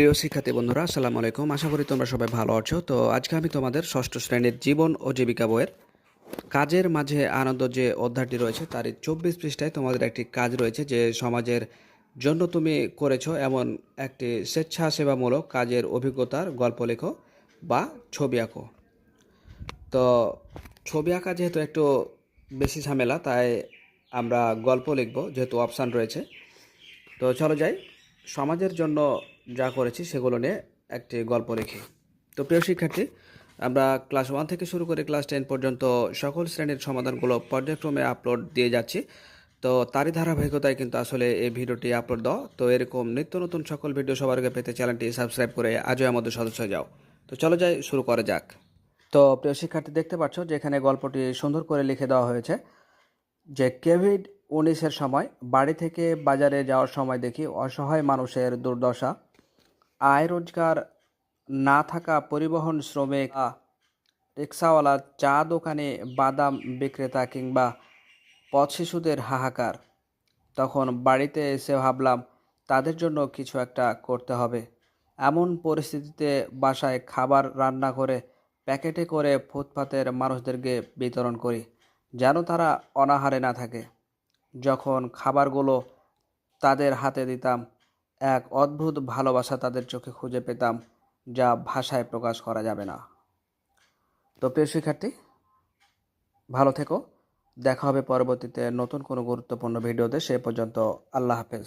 প্রিয় শিক্ষার্থী বন্ধুরা, আসসালামু আলাইকুম। আশা করি তোমরা সবাই ভালো আছো। তো আজকে আমি তোমাদের ষষ্ঠ শ্রেণীর জীবন ও জীবিকা বইয়ের কাজের মাঝে আনন্দ যে অধ্যায়টি রয়েছে তারই 24 পৃষ্ঠায় তোমাদের একটি কাজ রয়েছে যে সমাজের জন্য তুমি করেছো এমন একটি স্বেচ্ছাসেবামূলক কাজের অভিজ্ঞতার গল্প লেখো বা ছবি আঁকো। তো ছবি আঁকা যেহেতু একটু বেশি ঝামেলা, তাই আমরা গল্প লিখব যেহেতু অপশান রয়েছে। তো চলো যাই, সমাজের জন্য যা করেছি সেগুলো নিয়ে একটি গল্প লিখি। তো প্রিয় শিক্ষার্থী, আমরা ক্লাস 1 থেকে শুরু করে ক্লাস 10 পর্যন্ত সকল শ্রেণীর সমাধানগুলো পর্যায়ক্রমে আপলোড দিয়ে যাচ্ছি। তো তারই ধারাবাহিকতায় কিন্তু আসলে এই ভিডিওটি আপলোড দাও। তো এরকম নিত্য নতুন সকল ভিডিও সবার আগে পেতে চ্যানেলটি সাবস্ক্রাইব করে আজই আমাদের সদস্য হয়ে যাও। তো চলো যাই, শুরু করা যাক। তো প্রিয় শিক্ষার্থী, দেখতে পাচ্ছ যে এখানে গল্পটি সুন্দর করে লিখে দেওয়া হয়েছে যে কোভিড-19-এর সময় বাড়ি থেকে বাজারে যাওয়ার সময় দেখি অসহায় মানুষের দুর্দশা। আয় রোজগার না থাকা পরিবহন শ্রমিক, রিক্সাওয়ালা, চা দোকানে বাদাম বিক্রেতা কিংবা পথ শিশুদের হাহাকার। তখন বাড়িতে এসে ভাবলাম তাদের জন্য কিছু একটা করতে হবে। এমন পরিস্থিতিতে বাসায় খাবার রান্না করে প্যাকেটে করে ফুটপাতের মানুষদেরকে বিতরণ করি, যেন তারা অনাহারে না থাকে। যখন খাবারগুলো তাদের হাতে দিতাম, এক অদ্ভুত ভালোবাসা তাদের চোখে খুঁজে পেতাম, যা ভাষায় প্রকাশ করা যাবে না। তো প্রিয় শিক্ষার্থী, ভালো থেকো। দেখা হবে পরবর্তীতে নতুন কোনো গুরুত্বপূর্ণ ভিডিওতে। সে পর্যন্ত আল্লাহ হাফেজ।